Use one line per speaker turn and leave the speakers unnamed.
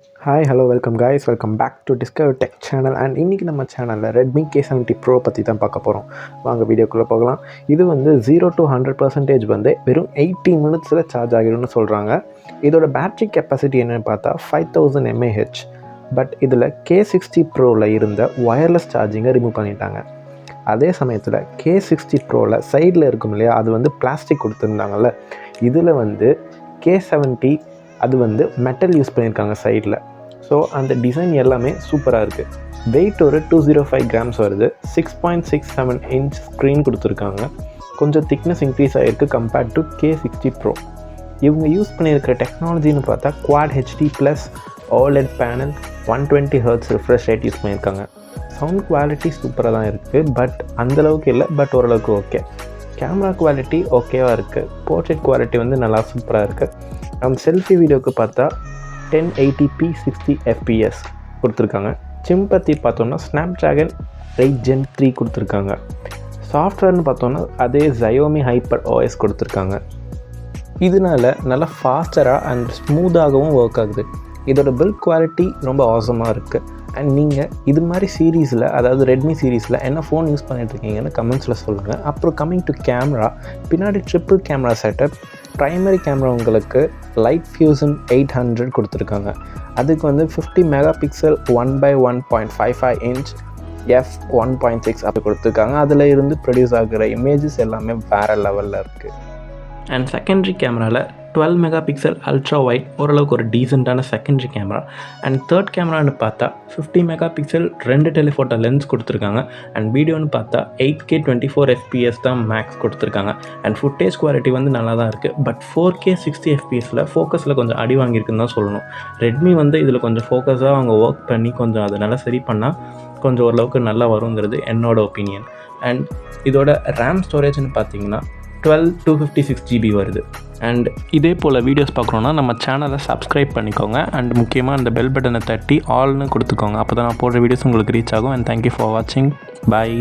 Hi hello welcome guys, welcome back to discover tech channel. And இன்றைக்கி நம்ம சேனலில் Redmi K70 bro பற்றி தான் பார்க்க போகிறோம். வாங்க வீடியோக்குள்ளே போகலாம். இது வந்து 0 to 100% வந்து வெறும் 80 minutesல சார்ஜ் ஆகிடும்னு சொல்கிறாங்க. இதோட பேட்ரி கெப்பாசிட்டி என்னென்னு பார்த்தா 5000 mAh. பட் இதில் K60 ப்ரோவில் இருந்த ஒயர்லெஸ் சார்ஜிங்கை ரிமூவ் பண்ணிட்டாங்க. அதே சமயத்தில் K60 ப்ரோவில் சைடில் இருக்கும் இல்லையா, அது வந்து பிளாஸ்டிக் கொடுத்துருந்தாங்கல்ல. இதில் வந்து K70 அது வந்து மெட்டல் யூஸ் பண்ணியிருக்காங்க சைடில். ஸோ அந்த டிசைன் எல்லாமே சூப்பராக இருக்குது. வெயிட் ஒரு 205 grams வருது. 6.67 inch ஸ்க்ரீன் கொடுத்துருக்காங்க. கொஞ்சம் திக்னஸ் இன்க்ரீஸ் ஆகிருக்கு கம்பேர்ட் டு K60 ப்ரோ. இவங்க யூஸ் பண்ணியிருக்கிற டெக்னாலஜின்னு பார்த்தா Quad HD plus OLED panel, 120 Hz refresh rate use பண்ணியிருக்காங்க. சவுண்ட் குவாலிட்டி சூப்பராக தான் இருக்குது, பட் அந்தளவுக்கு இல்லை, பட் ஓரளவுக்கு ஓகே. கேமரா குவாலிட்டி ஓகேவாக இருக்குது. போர்ட்ரேட் குவாலிட்டி வந்து நல்லா சூப்பராக இருக்குது. நம்ம செல்ஃபி வீடியோவுக்கு பார்த்தா 1080p 60 fps கொடுத்துருக்காங்க. சிம் பற்றி பார்த்தோன்னா ஸ்னாப்ட்ராகன் 8 Gen 3 கொடுத்துருக்காங்க. சாஃப்ட்வேர்னு பார்த்தோன்னா அதே Xiaomi ஹைப்பர் OS கொடுத்துருக்காங்க. இதனால நல்லா ஃபாஸ்டராக அண்ட் ஸ்மூத்தாகவும் ஒர்க் ஆகுது. இதோட பில்ட் குவாலிட்டி ரொம்ப ஆசமாக இருக்குது. அண்ட் நீங்கள் இது மாதிரி சீரீஸில், அதாவது ரெட்மி சீரீஸில் என்ன ஃபோன் யூஸ் பண்ணிகிட்ருக்கீங்கன்னு கமெண்ட்ஸில் சொல்லுங்கள். அப்புறம் கம்மிங் டு கேமரா, பின்னாடி triple camera setup. Primary camera உங்களுக்கு லைட் ஃபியூஷன் 800 கொடுத்துருக்காங்க. அதுக்கு வந்து 50 மெகாபிக்சல் 1x1.55 inch f1.6 அப்படி கொடுத்துருக்காங்க. அதில் இருந்து ப்ரொடியூஸ் ஆகிற இமேஜஸ் எல்லாமே வேறு லெவலில் இருக்குது. அண்ட் செகண்டரி கேமராவில் 12 மெகாபிக்சல் அல்ட்ரா வைட், ஓரளவுக்கு ஒரு டீசெண்டான செகண்டரி கேமரா. அண்ட் தேர்ட் கேமரான்னு பார்த்தா 50 மெகாபிக்சல் 2 டெலிஃபோட்டோ லென்ஸ் கொடுத்துருக்காங்க. அண்ட் வீடியோன்னு பார்த்தா 8K 24 fps தான் மேக்ஸ் கொடுத்துருக்காங்க. அண்ட் ஃபுட்டேஜ் குவாலிட்டி வந்து நல்லா தான் இருக்குது. பட் 4K 60 fpsல ஃபோக்கஸில் கொஞ்சம் அடி வாங்கியிருக்குன்னு தான் சொல்லணும். ரெட்மி வந்து இதில் கொஞ்சம் ஃபோக்கஸாக அவங்க ஒர்க் பண்ணி கொஞ்சம் அதை நல்லா சரி பண்ணால் கொஞ்சம் ஓரளவுக்கு நல்லா வருங்கிறது என்னோட ஒப்பீனியன். அண்ட் இதோட ரேம் ஸ்டோரேஜ்னு பார்த்தீங்கன்னா 12 256 GB வருது. அண்ட் இதே போல் வீடியோஸ் பார்க்குறோன்னா நம்ம சேனலை சப்ஸ்கிரைப் பண்ணிக்கோங்க. அண்ட் முக்கியமாக அந்த பெல் பட்டனை தட்டி ஆல்னு கொடுத்துக்கோங்க. அப்போ தான் நான் போடுற வீடியோஸ் உங்களுக்கு ரீச் ஆகும். அண்ட் தேங்க்யூ ஃபார் வாட்சிங். பாய்.